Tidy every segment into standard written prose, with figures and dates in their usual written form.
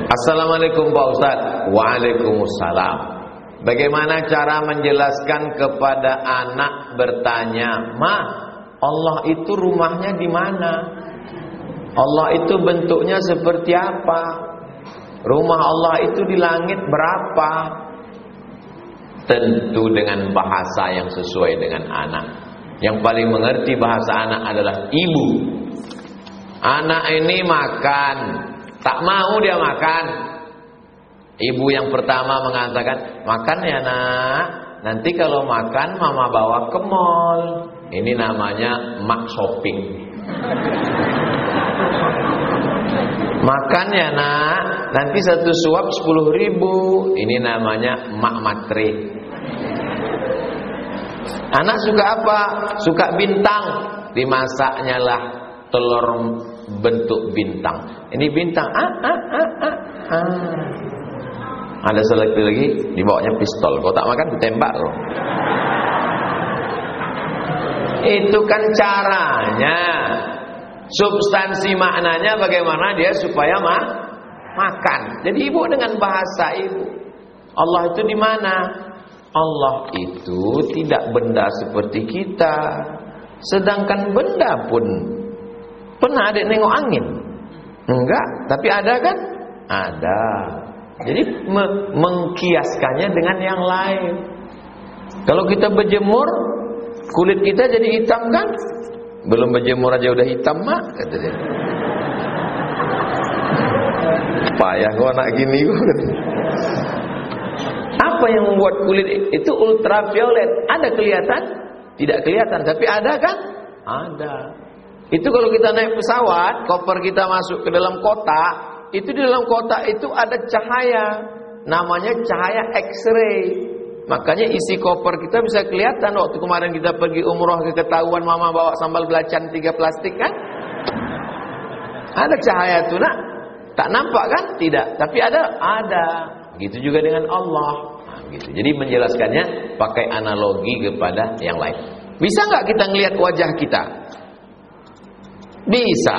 Assalamualaikum Pak Ustaz. Waalaikumsalam. Bagaimana cara menjelaskan kepada anak bertanya, "Ma, Allah itu rumahnya di mana? Allah itu bentuknya seperti apa? Rumah Allah itu di langit berapa?" Tentu dengan bahasa yang sesuai dengan anak. Yang paling mengerti bahasa anak adalah ibu. Anak ini makan, tak mau dia makan. Ibu yang pertama mengatakan, "Makan ya nak, nanti kalau makan mama bawa ke mall." Ini namanya mak shopping. "Makan ya nak, nanti satu suap 10.000. Ini namanya mak matre. Anak suka apa? Suka bintang. Dimasaknya lah telur bentuk bintang. Ini bintang. Ada lagi dibawanya pistol. Kalau tak makan ditembak loh. Itu kan caranya. Substansi maknanya bagaimana dia supaya makan. Jadi ibu dengan bahasa ibu. Allah itu di mana? Allah itu tidak benda seperti kita. Sedangkan benda pun pernah ada nengok angin? Enggak, tapi ada kan? Ada. Jadi mengkiaskannya dengan yang lain. Kalau kita berjemur, kulit kita jadi hitam kan? Belum berjemur aja udah hitam mak, kata dia. Payah kau anak gini. Apa yang membuat kulit itu ultraviolet? Ada kelihatan? Tidak kelihatan, tapi ada kan? Ada. Itu kalau kita naik pesawat, koper kita masuk ke dalam kotak, itu di dalam kotak itu ada cahaya, namanya cahaya X-ray. Makanya isi koper kita bisa kelihatan. Waktu kemarin kita pergi umroh, ketahuan mama bawa sambal belacan 3 plastik kan? Ada cahaya itu nak? Tak nampak kan? Tidak. Tapi ada. Gitu juga dengan Allah. Nah, gitu. Jadi menjelaskannya pakai analogi kepada yang lain. Bisa nggak kita ngelihat wajah kita? Bisa.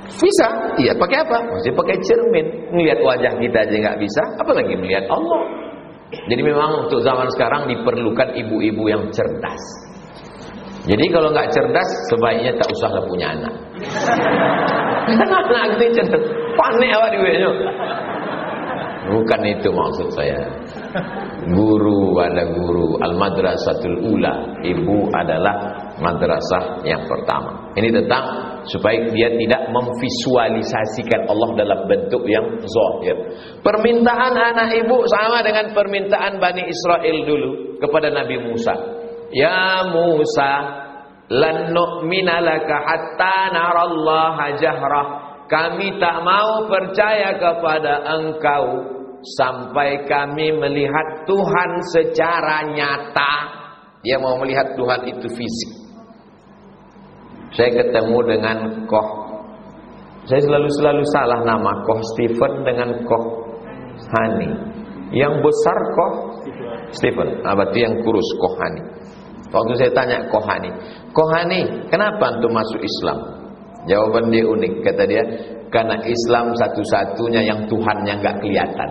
Bisa. Iya. Pakai apa? Masih pakai cermin. Ngelihat wajah kita aja nggak bisa, apalagi melihat Allah. Jadi memang untuk zaman sekarang diperlukan ibu-ibu yang cerdas. Jadi kalau nggak cerdas, sebaiknya tak usahlah punya anak. Anak itu cerdas, panik awak diweknya. Bukan itu maksud saya. Guru ada guru, al-madrasatul ula. Ibu adalah madrasah yang pertama. Ini tentang supaya dia tidak memvisualisasikan Allah dalam bentuk yang zahir. Permintaan anak ibu sama dengan permintaan Bani Israel dulu kepada Nabi Musa. Ya Musa, lan nu'mina laka hatta narallaha jahrah. Kami tak mau percaya kepada engkau sampai kami melihat Tuhan secara nyata. Dia mau melihat Tuhan itu fisik. Saya ketemu dengan Koh. Saya selalu salah nama Koh Stephen dengan Koh Hani. Yang besar Koh Stephen, berarti yang kurus Koh Hani. Waktu saya tanya Koh Hani, "Koh Hani, kenapa antum masuk Islam?" Jawaban dia unik, kata dia, "Karena Islam satu-satunya yang Tuhannya nggak kelihatan."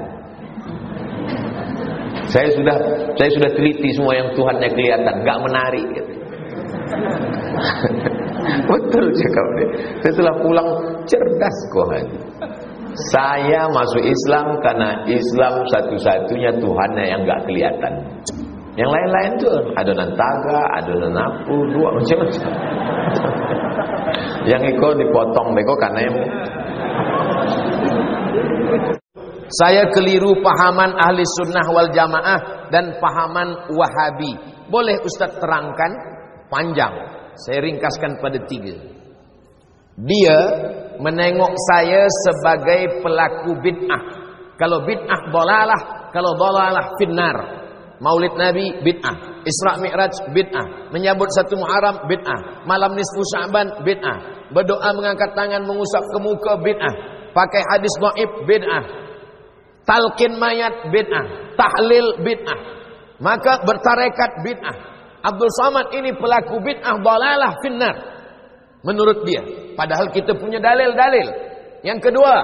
Saya sudah teliti semua yang Tuhannya kelihatan, nggak menarik. Gitu. Betul cakap dia. Setelah pulang cerdas Koh Hani. Saya masuk Islam karena Islam satu-satunya Tuhannya yang nggak kelihatan. Yang lain-lain tuh adonan taga, adonan apu, dua macam-macam. Yang iko dipotong beko kanemu. Saya keliru pahaman ahli sunnah wal jamaah dan pahaman wahabi. Boleh Ustaz terangkan? Panjang. Saya ringkaskan pada 3. Dia menengok saya sebagai pelaku bid'ah. Kalau bid'ah dolalah, kalau dolalah finnar. Maulid Nabi bid'ah, Isra Mi'raj bid'ah, menyambut 1 Muharram bid'ah, malam nisfu Sya'ban bid'ah, berdoa mengangkat tangan mengusap ke muka bid'ah, pakai hadis dhaif bid'ah, talqin mayat bid'ah, tahlil bid'ah, maka bertarekat bid'ah. Abdul Somad ini pelaku bid'ah dalalah finnar menurut dia, padahal kita punya dalil-dalil. Yang kedua,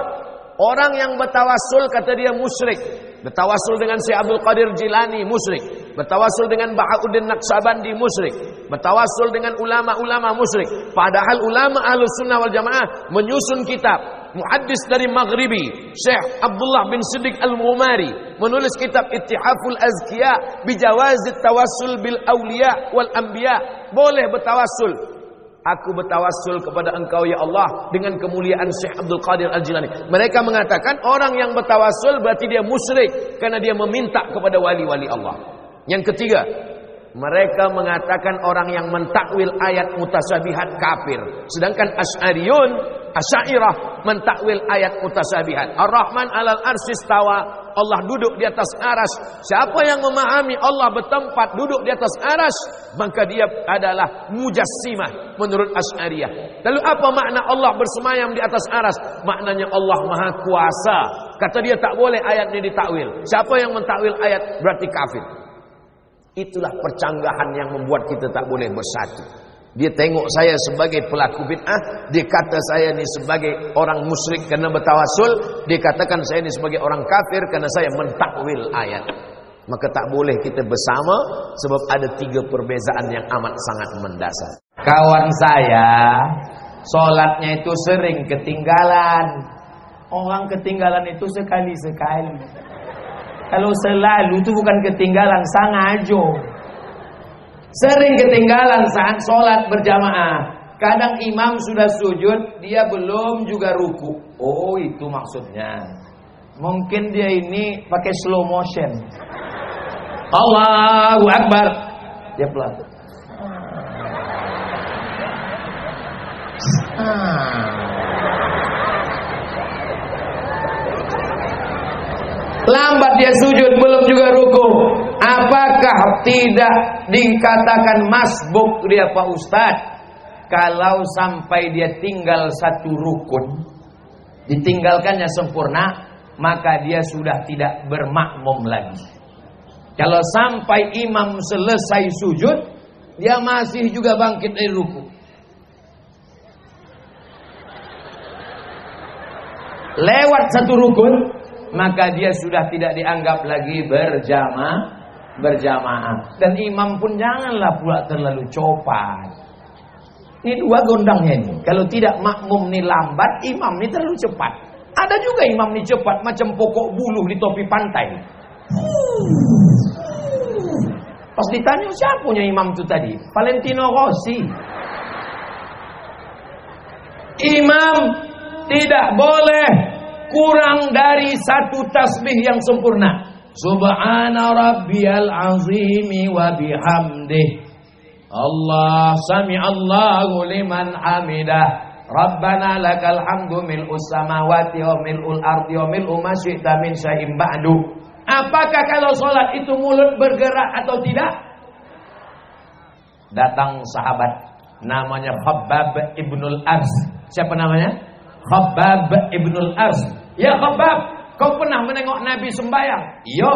Orang yang bertawasul kata dia musyrik. Bertawasul dengan Syekh Abdul Qadir Jilani musyrik. Bertawasul dengan Bahauddin Naqsabandi musyrik. Bertawasul dengan ulama-ulama musyrik. Padahal ulama Ahlus Sunnah wal Jamaah menyusun kitab. Muhaddis dari Maghribi Syekh Abdullah bin Siddiq Al-Mumari menulis kitab Ittihaful Azkiya bijawazit tawassul bil awliya wal anbiya. Boleh bertawasul. Aku bertawassul kepada engkau ya Allah dengan kemuliaan Syekh Abdul Qadir Al-Jilani. Mereka mengatakan orang yang bertawassul berarti dia musyrik karena dia meminta kepada wali-wali Allah. Yang ketiga, mereka mengatakan orang yang mentakwil ayat mutasyabihat kafir. Sedangkan Asy'ariyah mentakwil ayat mutasyabihat. Ar-Rahman 'alal arsy istawa. Allah duduk di atas aras. Siapa yang memahami Allah bertempat duduk di atas aras, maka dia adalah mujassimah menurut Asy'ariyah. Lalu apa makna Allah bersemayam di atas aras? Maknanya Allah Maha Kuasa. Kata dia tak boleh ayatnya ditakwil. Siapa yang mentakwil ayat berarti kafir. Itulah percanggahan yang membuat kita tak boleh bersatu. Dia tengok saya sebagai pelaku bid'ah, dia kata saya ni sebagai orang musyrik karena bertawassul, dia katakan saya ni sebagai orang kafir karena saya mentakwil ayat. Maka tak boleh kita bersama sebab ada 3 perbezaan yang amat sangat mendasar. Kawan saya solatnya itu sering ketinggalan. Orang ketinggalan itu sekali-sekali. Kalau selalu itu bukan ketinggalan, sengaja. Sering ketinggalan saat sholat berjamaah. Kadang imam sudah sujud, dia belum juga ruku. Oh, itu maksudnya. Mungkin dia ini pakai slow motion. Allahu Akbar. Dia pelan. Lambat dia sujud, belum juga ruku. Apakah tidak dikatakan masbuk dia Pak Ustadz? Kalau sampai dia tinggal 1 rukun, ditinggalkannya sempurna, maka dia sudah tidak bermakmum lagi. Kalau sampai imam selesai sujud, dia masih juga bangkit dari ruku. Lewat 1 rukun, maka dia sudah tidak dianggap lagi berjamaah. Dan imam pun janganlah pula terlalu cepat. Ini 2 gondangnya ini. Kalau tidak makmum ni lambat, imam ni terlalu cepat. Ada juga imam ni cepat macam pokok buluh di topi pantai. Pas ditanya siapa punya imam itu tadi? Valentino Rossi. Imam tidak boleh kurang dari 1 tasbih yang sempurna. Subhana rabbiyal azimi wa bihamdih. Allah sami'allahu liman hamidah. Rabbana lakal hamdu mil'us samawati wa mil'ul ardi wa mil'u ma syi'ta min syai'in ba'du. Apakah kalau sholat itu mulut bergerak atau tidak? Datang sahabat namanya Khabbab ibnul Ars. Siapa namanya? Khabbab ibnul Ars. Ya Khabbab, kau pernah menengok Nabi sembahyang? Iya.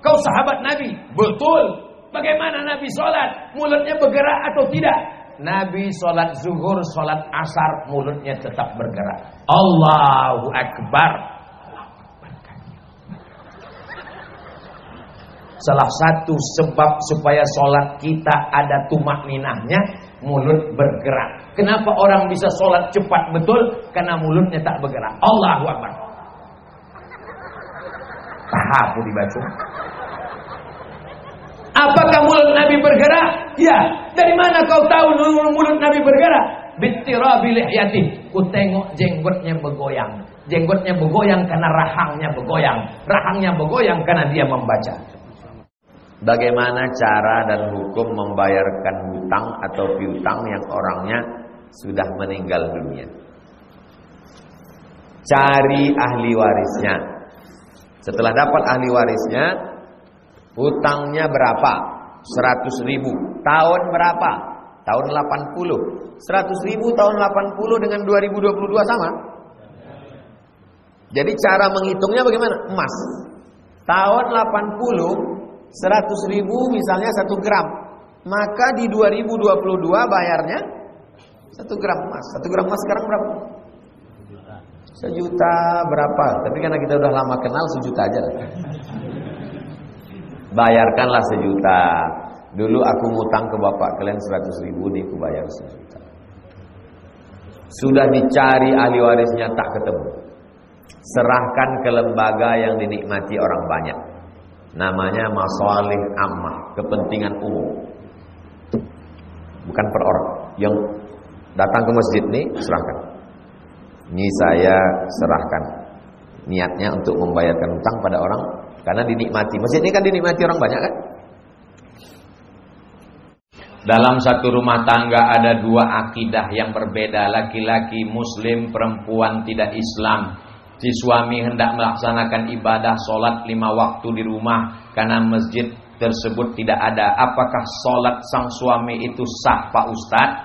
Kau sahabat Nabi? Betul. Bagaimana Nabi sholat? Mulutnya bergerak atau tidak? Nabi sholat zuhur, sholat asar, mulutnya tetap bergerak. Allahu Akbar. Salah satu sebab supaya sholat kita ada tumakninahnya, mulut bergerak. Kenapa orang bisa sholat cepat betul? Karena mulutnya tak bergerak. Allahu Akbar. Tahapu dibaca. Apakah mulut Nabi bergerak? Ya. Dari mana kau tahu mulut Nabi bergerak? Bittirabi lihyati. Ku tengok jenggotnya bergoyang. Jenggotnya bergoyang karena rahangnya bergoyang. Rahangnya bergoyang karena dia membaca. Bagaimana cara dan hukum membayarkan hutang atau piutang yang orangnya sudah meninggal dunia? Cari ahli warisnya. Setelah dapat ahli warisnya, hutangnya berapa? 100.000. Tahun berapa? Tahun 80. 100.000 tahun 80 dengan 2022 sama? Jadi cara menghitungnya bagaimana? Emas. Tahun 80, 100.000 misalnya 1 gram. Maka di 2022 bayarnya 1 gram emas. 1 gram emas sekarang berapa? 1.000.000 berapa? Tapi karena kita udah lama kenal 1.000.000 aja lah. Bayarkanlah 1.000.000. Dulu aku ngutang ke bapak kalian 100.000, nih aku bayar 1.000.000. Sudah dicari ahli warisnya tak ketemu. Serahkan ke lembaga yang dinikmati orang banyak. Namanya masalih ammah, kepentingan umum. Bukan per orang. Yang datang ke masjid nih, serahkan. Ini saya serahkan. Niatnya untuk membayarkan hutang pada orang, karena dinikmati. Masjid ini kan dinikmati orang banyak kan? Dalam satu rumah tangga ada dua akidah yang berbeda. Laki-laki muslim, perempuan tidak Islam. Si suami hendak melaksanakan ibadah solat 5 waktu di rumah karena masjid tersebut tidak ada. Apakah solat sang suami itu sah Pak Ustadz?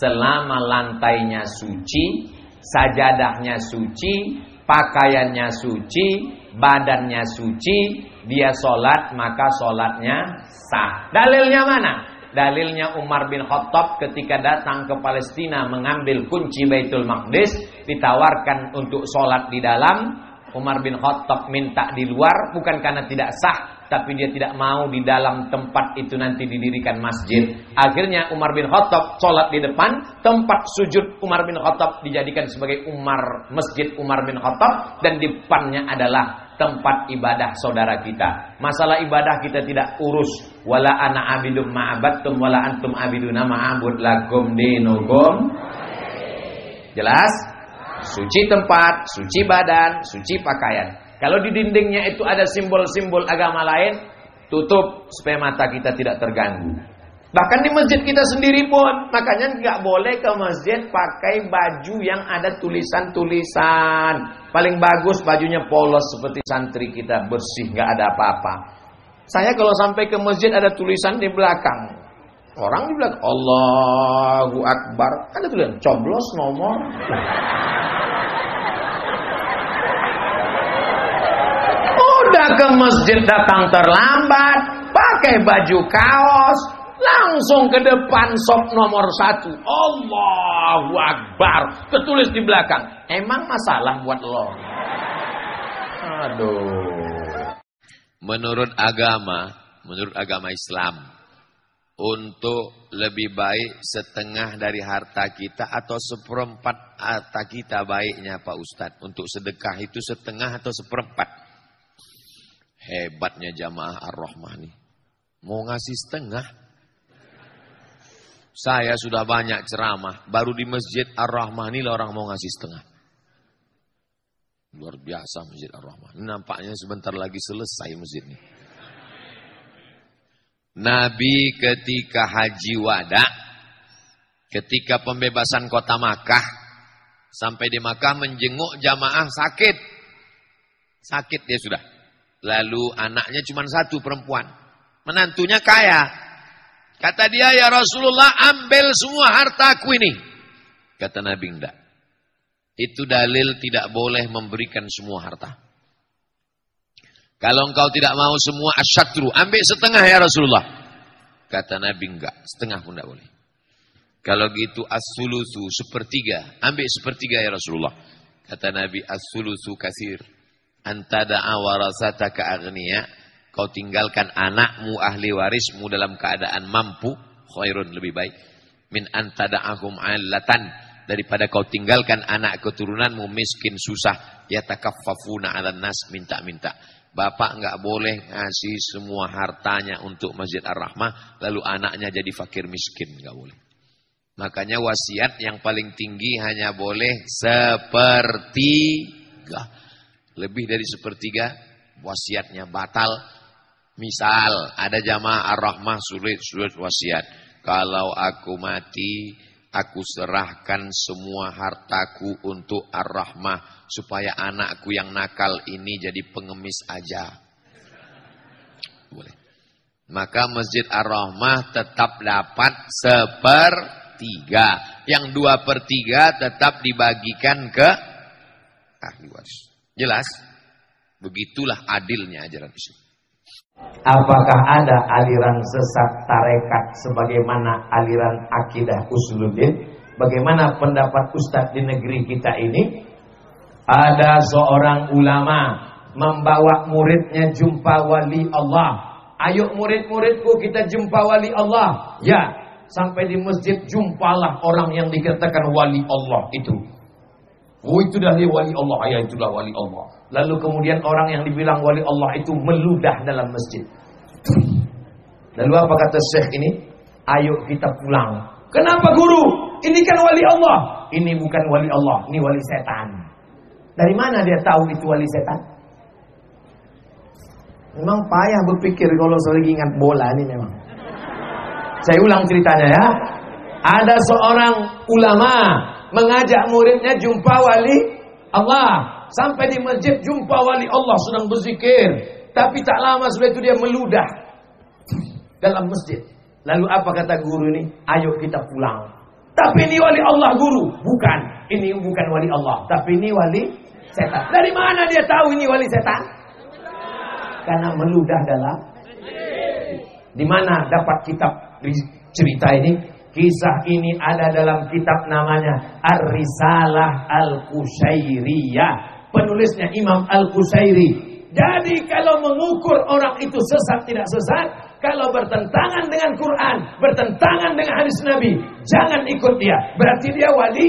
Selama lantainya suci, sajadahnya suci, pakaiannya suci, badannya suci, dia solat maka solatnya sah. Dalilnya mana? Dalilnya Umar bin Khattab ketika datang ke Palestina mengambil kunci Baitul Maqdis, ditawarkan untuk sholat di dalam. Umar bin Khattab minta di luar, bukan karena tidak sah, tapi dia tidak mau di dalam tempat itu nanti didirikan masjid. Akhirnya Umar bin Khattab sholat di depan, tempat sujud Umar bin Khattab dijadikan sebagai masjid Umar bin Khattab, dan di depannya adalah tempat ibadah saudara kita. Masalah ibadah kita tidak urus. Wala ana abidum ma'abattum wala antum abiduna ma'abud lakum dinukum. Jelas? Suci tempat, suci badan, suci pakaian. Kalau di dindingnya itu ada simbol-simbol agama lain, tutup supaya mata kita tidak terganggu. Bahkan di masjid kita sendiri pun, makanya nggak boleh ke masjid pakai baju yang ada tulisan-tulisan. Paling bagus bajunya polos seperti santri kita, bersih, nggak ada apa-apa. Saya kalau sampai ke masjid ada tulisan di belakang, orang di belakang Allahu Akbar, ada tulisan coblos nomor. Udah ke masjid datang terlambat, pakai baju kaos, langsung ke depan sop nomor 1. Allahu Akbar, ketulis di belakang. Emang masalah buat lo? Aduh. Menurut agama Islam, untuk lebih baik setengah dari harta kita atau 1/4 harta kita baiknya Pak Ustadz. Untuk sedekah itu setengah atau 1/4. Hebatnya jamaah Ar-Rahmah nih. Mau ngasih setengah. Saya sudah banyak ceramah, baru di masjid Ar-Rahmah ini orang mau ngasih setengah. Luar biasa masjid Ar-Rahmah. Nampaknya sebentar lagi selesai masjid ini. Nabi ketika haji wada, ketika pembebasan kota Makkah, sampai di Makkah menjenguk jamaah sakit. Sakit dia sudah. Lalu anaknya cuma 1 perempuan. Menantunya kaya. Kata dia, ya Rasulullah, ambil semua hartaku ini. Kata Nabi, enggak. Itu dalil tidak boleh memberikan semua harta. Kalau engkau tidak mau semua asyatru, ambil setengah ya Rasulullah. Kata Nabi, enggak. Setengah pun enggak boleh. Kalau gitu as-sulusu, 1/3. Ambil 1/3 ya Rasulullah. Kata Nabi, as-sulusu kasir. Antada'a warasataka aghniya. Kau tinggalkan anakmu ahli warismu dalam keadaan mampu, khairun, lebih baik. Min antada'ahum 'allatan, daripada kau tinggalkan anak keturunanmu miskin susah, yatakaffafuna 'alan nas, minta-minta. Bapak enggak boleh ngasih semua hartanya untuk Masjid Ar-Rahmah lalu anaknya jadi fakir miskin, enggak boleh. Makanya wasiat yang paling tinggi hanya boleh 1/3. Lebih dari 1/3 wasiatnya batal. Misal ada jamaah Ar-Rahmah sulit wasiat. Kalau aku mati, aku serahkan semua hartaku untuk Ar-Rahmah supaya anakku yang nakal ini jadi pengemis aja. Boleh. Maka Masjid Ar-Rahmah tetap dapat 1/3. Yang 2/3 tetap dibagikan ke ahli waris. Jelas? Begitulah adilnya ajaran Islam. Apakah ada aliran sesat tarekat sebagaimana aliran akidah Usuluddin? Bagaimana pendapat Ustadz di negeri kita ini? Ada seorang ulama membawa muridnya jumpa wali Allah. Ayo murid-muridku kita jumpa wali Allah. Ya, sampai di masjid jumpalah orang yang dikatakan wali Allah itu. Oh itu dah dia wali Allah, ya itulah wali Allah. Lalu kemudian orang yang dibilang wali Allah itu meludah dalam masjid. Lalu apa kata Syekh ini? Ayo kita pulang. Kenapa guru? Ini kan wali Allah. Ini bukan wali Allah, ini wali setan. Dari mana dia tahu itu wali setan? Memang payah berpikir kalau saya lagi ingat bola ini memang. Saya ulang ceritanya ya. Ada seorang ulama mengajak muridnya jumpa wali Allah. Sampai di masjid jumpa wali Allah sedang berzikir. Tapi tak lama setelah itu dia meludah dalam masjid. Lalu apa kata guru ini? Ayo kita pulang. Tapi ini wali Allah guru. Bukan. Ini bukan wali Allah. Tapi ini wali setan. Dari mana dia tahu ini wali setan? Karena meludah dalam. Di mana dapat kitab cerita ini? Kisah ini ada dalam kitab namanya Ar-Risalah Al-Qushairiyah. Penulisnya Imam Al-Qushairi. Jadi kalau mengukur orang itu sesat tidak sesat, kalau bertentangan dengan Quran, bertentangan dengan hadis Nabi, jangan ikut dia. Berarti dia wali.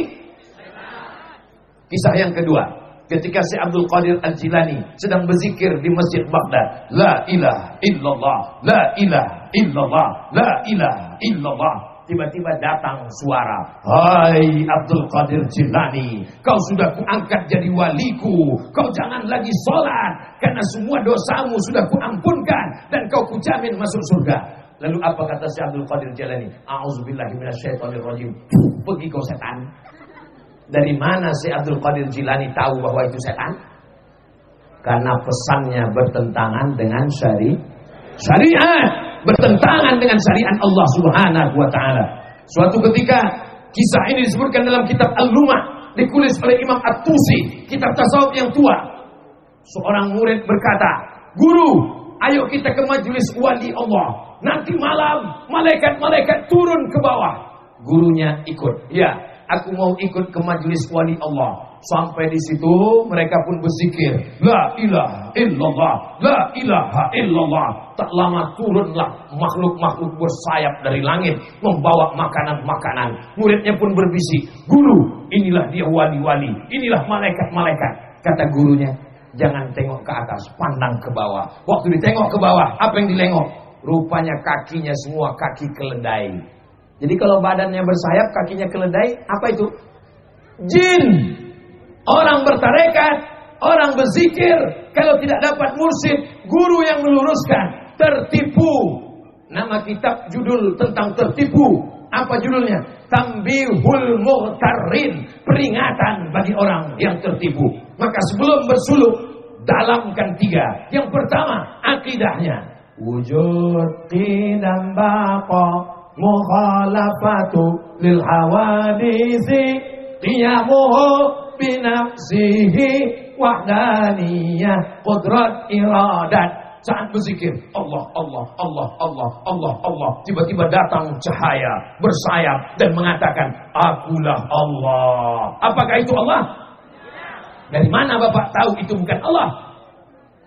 Kisah yang kedua, ketika Syekh Abdul Qadir Al-Jilani sedang berzikir di Masjid Baghdad, la ilaha illallah, la ilaha illallah, la ilaha illallah. Tiba-tiba datang suara, hai Abdul Qadir Jilani, kau sudah kuangkat jadi waliku. Kau jangan lagi sholat, karena semua dosamu sudah kuampunkan dan kau kujamin masuk surga. Lalu apa kata Syekh Abdul Qadir Jilani? A'udzubillahi minasyaitonirrajim. Pergi kau setan. Dari mana Syekh Abdul Qadir Jilani tahu bahwa itu setan? Karena pesannya bertentangan dengan syariat. Bertentangan dengan syariat Allah Subhanahu wa taala. Suatu ketika kisah ini disebutkan dalam kitab Al-Lumah, ditulis oleh Imam At-Tusi, kitab tasawuf yang tua. Seorang murid berkata, "Guru, ayo kita ke majelis wali Allah. Nanti malam malaikat-malaikat turun ke bawah." Gurunya ikut. "Ya, aku mau ikut ke majelis wali Allah." Sampai di situ mereka pun berzikir, la ilaha illallah, la ilaha illallah. Tak lama turunlah makhluk-makhluk bersayap dari langit membawa makanan-makanan. Muridnya pun berbisik, "Guru, inilah dia wali-wali, inilah malaikat-malaikat." Kata gurunya, "Jangan tengok ke atas, pandang ke bawah." Waktu ditengok ke bawah, apa yang dilengok? Rupanya kakinya semua kaki keledai. Jadi kalau badannya bersayap, kakinya keledai, apa itu? Jin. Orang bertarekat, orang berzikir, kalau tidak dapat mursyid, guru yang meluruskan, tertipu. Nama kitab judul tentang tertipu. Apa judulnya? Tambihul Mughtarrin, peringatan bagi orang yang tertipu. Maka sebelum bersuluk, dalamkan 3. Yang pertama, akidahnya. Wujud qidam baqa mukhalafatu lil hawadisi qiyamuhu binafsihi wahdaniyah qudrat iradat. Saat berzikir Allah Allah Allah Allah Allah Allah, tiba-tiba datang cahaya bersayap dan mengatakan, akulah Allah. Apakah itu Allah? Dari mana Bapak tahu itu bukan Allah?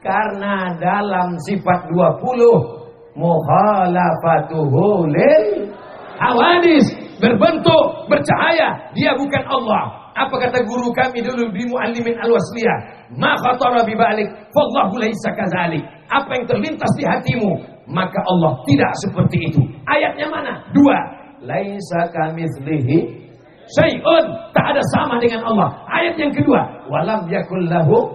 Karena dalam sifat 20 mukhalafatuhu lil hawadis, berbentuk bercahaya, dia bukan Allah. Apa kata guru kami dulu di Muallimin Al-Wasliyah? Ma khatara bi balik, fallahu laisa kadzalik. Apa yang terlintas di hatimu, maka Allah tidak seperti itu. Ayatnya mana? 2. Laisa kamitslihi syai'un, tak ada sama dengan Allah. Ayat yang kedua, walam yakul lahu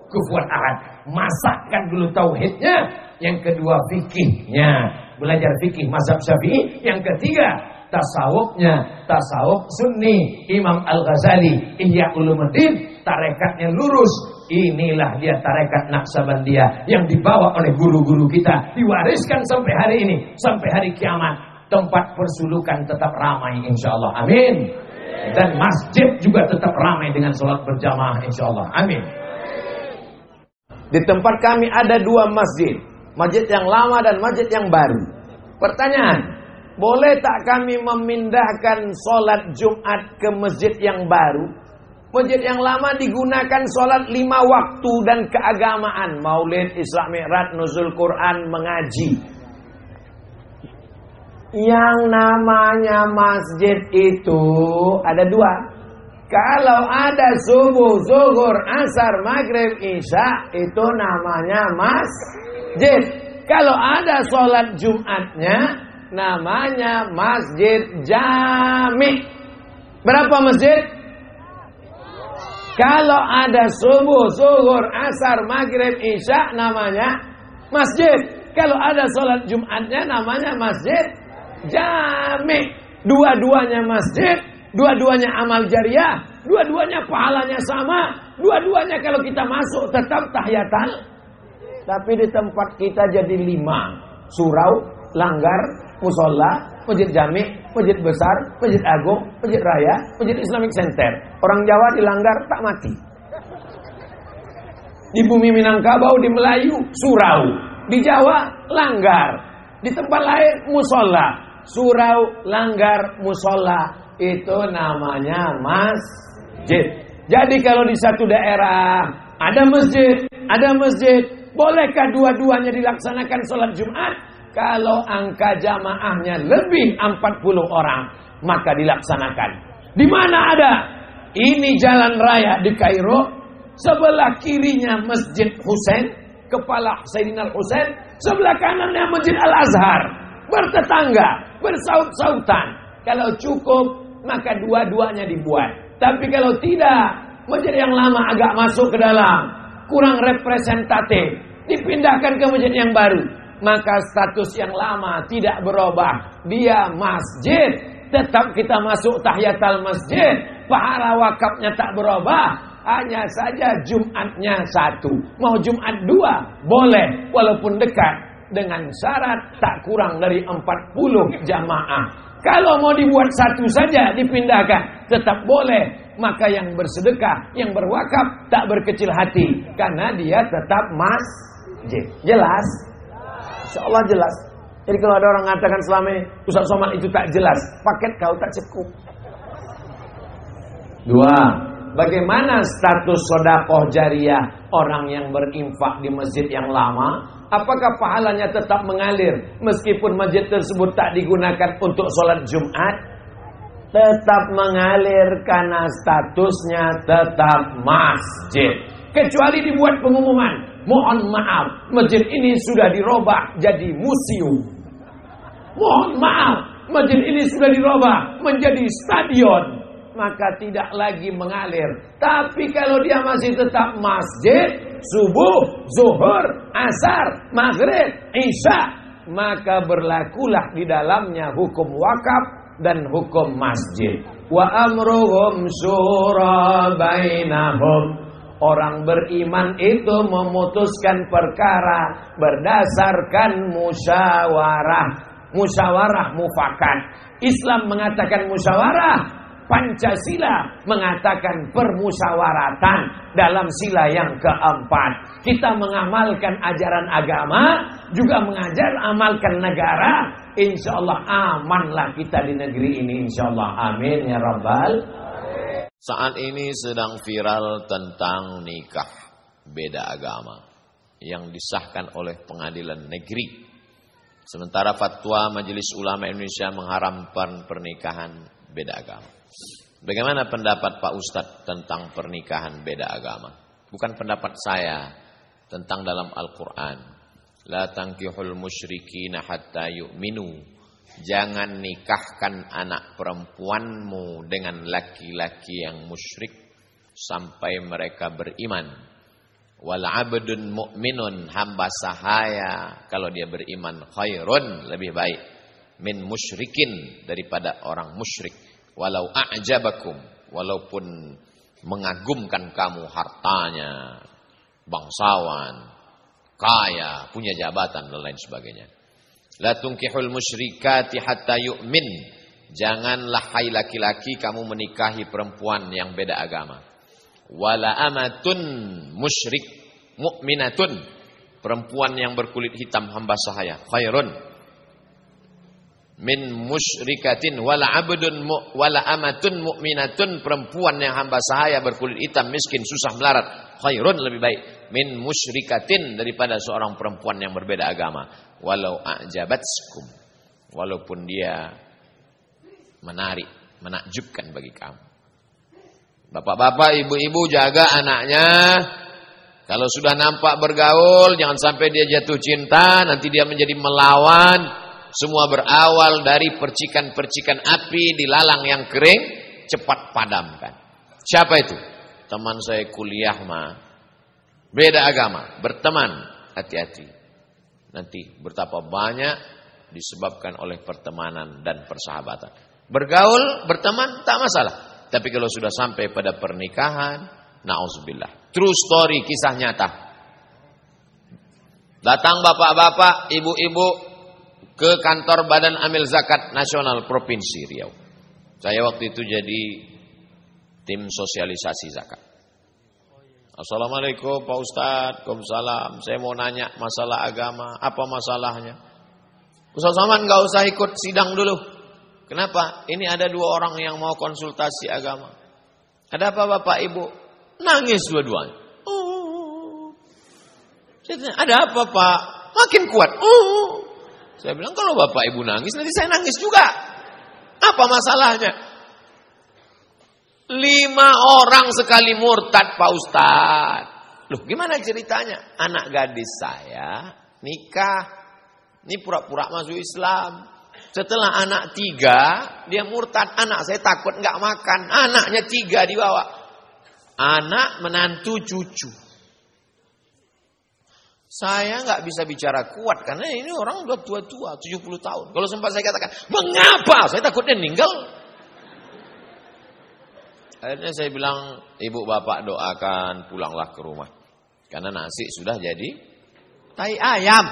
kufuwan ahad. Masakkan dulu tauhidnya. Yang kedua fikihnya, belajar fikih mazhab Syafi'i. Yang ketiga tasawufnya, tasawuf Sunni Imam Al-Ghazali, Ihya Ulumuddin, tarekatnya lurus. Inilah dia tarekat Naqsabandiyah yang dibawa oleh guru-guru kita, diwariskan sampai hari ini, sampai hari kiamat. Tempat persulukan tetap ramai insyaallah, amin. Dan masjid juga tetap ramai dengan sholat berjamaah insyaallah, amin. Di tempat kami ada 2 masjid, masjid yang lama dan masjid yang baru. Pertanyaan, boleh tak kami memindahkan sholat Jumat ke masjid yang baru? Masjid yang lama digunakan sholat 5 waktu dan keagamaan. Maulid, Isra Mi'raj, nuzul Quran, mengaji. Yang namanya masjid itu ada 2. Kalau ada subuh, zuhur, asar, maghrib, isya, itu namanya masjid. Kalau ada sholat Jumatnya, namanya masjid jami. Berapa masjid? Kalau ada subuh, zuhur, asar, maghrib, isya, namanya masjid. Kalau ada sholat Jumatnya, namanya masjid jami. Dua-duanya masjid, dua-duanya amal jariah, dua-duanya pahalanya sama, dua-duanya kalau kita masuk tetap tahiyatul. Tapi di tempat kita jadi 5. Surau, langgar, musola, masjid jami, masjid besar, masjid agung, masjid raya, masjid Islamic Center. Orang Jawa di langgar tak mati. Di bumi Minangkabau, di Melayu, surau. Di Jawa, langgar. Di tempat lain, musola. Surau, langgar, musola. Itu namanya masjid. Jadi kalau di satu daerah ada masjid, bolehkah dua-duanya dilaksanakan sholat Jumat? Kalau angka jamaahnya lebih 40 orang, maka dilaksanakan. Di mana ada? Ini jalan raya di Kairo, sebelah kirinya Masjid Husain, kepala Sayyidina Husain, sebelah kanannya Masjid Al-Azhar, bertetangga, bersaut-sautan. Kalau cukup, maka dua-duanya dibuat. Tapi kalau tidak, masjid yang lama agak masuk ke dalam, kurang representatif, dipindahkan ke masjid yang baru, maka status yang lama tidak berubah. Dia masjid, tetap kita masuk tahiyatul masjid, pahala wakafnya tak berubah. Hanya saja Jumatnya 1, mau Jumat 2 boleh, walaupun dekat, dengan syarat tak kurang dari 40 jamaah. Kalau mau dibuat 1 saja dipindahkan, tetap boleh. Maka yang bersedekah, yang berwakaf, tak berkecil hati, karena dia tetap masjid. Jelas? Insyaallah jelas. Jadi kalau ada orang mengatakan selama ini Ustaz Somad itu tak jelas, paket kau tak cukup. 2. Bagaimana status sedekah jariah orang yang berinfak di masjid yang lama? Apakah pahalanya tetap mengalir meskipun masjid tersebut tak digunakan untuk sholat Jumat? Tetap mengalir karena statusnya tetap masjid. Kecuali dibuat pengumuman, mohon maaf, masjid ini sudah dirubah jadi museum. Mohon maaf, masjid ini sudah dirubah menjadi stadion. Maka tidak lagi mengalir. Tapi kalau dia masih tetap masjid, subuh, zuhur, asar, maghrib, isya, maka berlakulah di dalamnya hukum wakaf dan hukum masjid. Wa amruhum syura bainahum. Orang beriman itu memutuskan perkara berdasarkan musyawarah. Musyawarah mufakat. Islam mengatakan musyawarah, Pancasila mengatakan permusyawaratan dalam sila yang keempat. Kita mengamalkan ajaran agama, juga amalkan negara. Insyaallah amanlah kita di negeri ini, insyaallah. Amin ya rabbal. Saat ini sedang viral tentang nikah beda agama yang disahkan oleh pengadilan negeri. Sementara fatwa Majelis Ulama Indonesia mengharamkan pernikahan beda agama. Bagaimana pendapat Pak Ustadz tentang pernikahan beda agama? Bukan pendapat saya, tentang dalam Al-Quran. La tankihul musyrikina hatta yu'minu. Jangan nikahkan anak perempuanmu dengan laki-laki yang musyrik sampai mereka beriman. Wal abdun mu'minun, hamba sahaya kalau dia beriman khairun, lebih baik min musyrikin, daripada orang musyrik. Walau a'jabakum, walaupun mengagumkan kamu hartanya, bangsawan, kaya, punya jabatan dan lain sebagainya. La tunkihul musyrikati hatta yu'min. Janganlah hai laki-laki kamu menikahi perempuan yang beda agama. Wala amatun musyrik mu'minatun, perempuan yang berkulit hitam hamba sahaya khairun, min musyrikatin wala amatun mu'minatun, perempuan yang hamba sahaya berkulit hitam miskin susah melarat, khairun lebih baik min musyrikatin daripada seorang perempuan yang berbeda agama, walau a'jabatskum, walaupun dia menarik, menakjubkan bagi kamu. Bapak-bapak, ibu-ibu jaga anaknya. Kalau sudah nampak bergaul, jangan sampai dia jatuh cinta, nanti dia menjadi melawan. Semua berawal dari percikan-percikan api di lalang yang kering, cepat padamkan. Siapa itu? Teman saya kuliah mah, beda agama, berteman, hati-hati. Nanti betapa banyak disebabkan oleh pertemanan dan persahabatan. Bergaul, berteman, tak masalah. Tapi kalau sudah sampai pada pernikahan, na'udzubillah. True story, kisah nyata. Datang bapak-bapak, ibu-ibu ke kantor Badan Amil Zakat Nasional Provinsi Riau. Saya waktu itu jadi tim sosialisasi zakat. Assalamualaikum Pak Ustadz, Waalaikumsalam. Saya mau nanya masalah agama, apa masalahnya? Ustadz Saman gak usah ikut sidang dulu. Kenapa? Ini ada 2 orang yang mau konsultasi agama. Ada apa Bapak Ibu? Nangis dua-duanya. Ada apa Pak? Makin kuat. Saya bilang kalau Bapak Ibu nangis nanti saya nangis juga. Apa masalahnya? 5 orang sekali murtad Pak Ustadz. Loh gimana ceritanya? Anak gadis saya nikah. Ini pura-pura masuk Islam. Setelah anak 3 dia murtad. Anak saya takut gak makan. Anaknya 3 dibawa. Anak menantu cucu. Saya nggak bisa bicara kuat karena ini orang udah tua-tua, 70 tahun. Kalau sempat saya katakan, mengapa? Saya takutnya meninggal. Akhirnya saya bilang, ibu bapak doakan pulanglah ke rumah. Karena nasi sudah jadi tai ayam.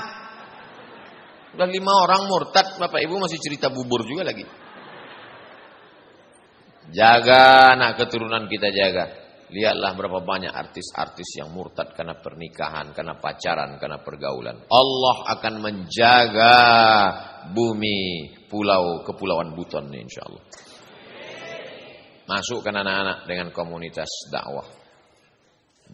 Udah 5 orang murtad, bapak ibu masih cerita bubur juga lagi. Jaga anak keturunan kita, jaga. Lihatlah berapa banyak artis-artis yang murtad karena pernikahan, karena pacaran, karena pergaulan. Allah akan menjaga bumi, pulau, kepulauan Buton ini insyaallah. Masukkan anak-anak dengan komunitas dakwah.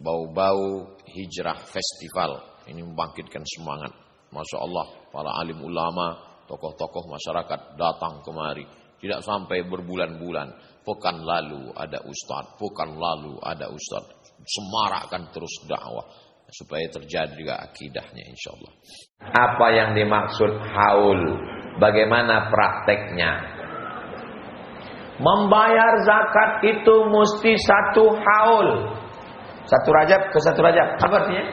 Bau-bau hijrah festival. Ini membangkitkan semangat. Masya Allah, para alim ulama, tokoh-tokoh masyarakat datang kemari. Tidak sampai berbulan-bulan. Pekan lalu ada ustadz, pekan lalu ada ustadz. Semarakkan terus dakwah supaya terjadi juga akidahnya insyaallah. Apa yang dimaksud haul? Bagaimana prakteknya? Membayar zakat itu mesti 1 haul. 1 Rajab ke 1 Rajab. Apa artinya?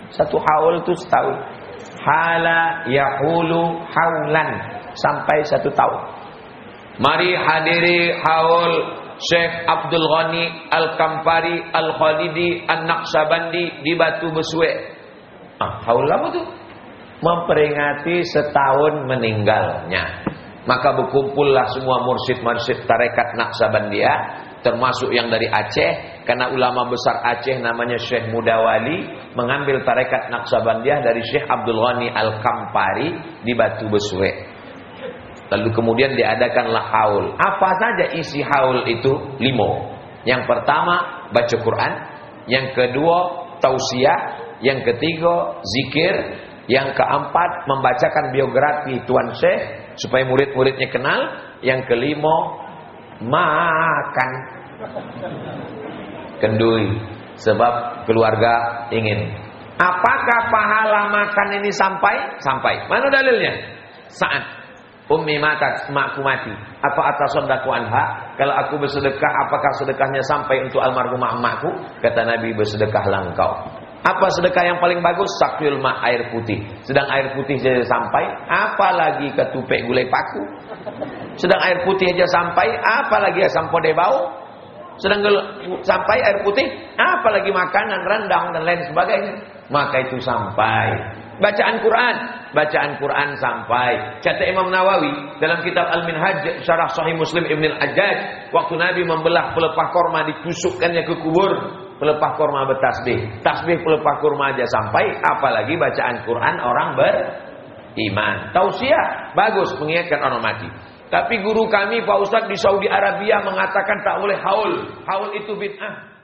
1 haul itu setahun. Hala yahulu haulan, sampai 1 tahun. Mari hadiri haul Syekh Abdul Ghani Al-Kampari Al-Khalidi An-Naqsabandi di Batu Besue. Haul apa tuh? Memperingati setahun meninggalnya. Maka berkumpullah semua mursyid-mursyid tarekat Naqsabandiyah, termasuk yang dari Aceh, karena ulama besar Aceh namanya Syekh Mudawali mengambil tarekat Naqsabandiyah dari Syekh Abdul Ghani Al-Kampari di Batu Besue. Lalu kemudian diadakanlah haul. Apa saja isi haul itu? 5. Yang pertama baca Quran, yang kedua tausiah, yang ketiga zikir, yang keempat membacakan biografi Tuan Syekh supaya murid-muridnya kenal, yang kelima makan kendui sebab keluarga ingin. Apakah pahala makan ini sampai? Sampai. Mana dalilnya? Saat Ummi matat, makku mati. Apa atasadaqu anha? Kalau aku bersedekah, apakah sedekahnya sampai untuk almarhumah emakku? Kata Nabi, bersedekahlah engkau. Apa sedekah yang paling bagus? Sakil ma, air putih. Sedang air putih saja sampai, apalagi ketupek gulai paku. Sedang air putih aja sampai, apalagi asam podeh bau. Sedang sampai air putih, apalagi makanan, rendang dan lain sebagainya. Maka itu sampai. Bacaan Quran sampai. Kata Imam Nawawi dalam kitab Al-Minhaj Syarah Sahih Muslim Ibn Al-Ajjaj, waktu Nabi membelah pelepah korma ditusukkannya ke kubur, pelepah korma bertasbih. Tasbih pelepah korma aja sampai, apalagi bacaan Quran orang iman. Tausiah bagus mengingatkan orang mati. Tapi guru kami Pak Ustadz di Saudi Arabia mengatakan tak boleh haul. Haul itu bid'ah.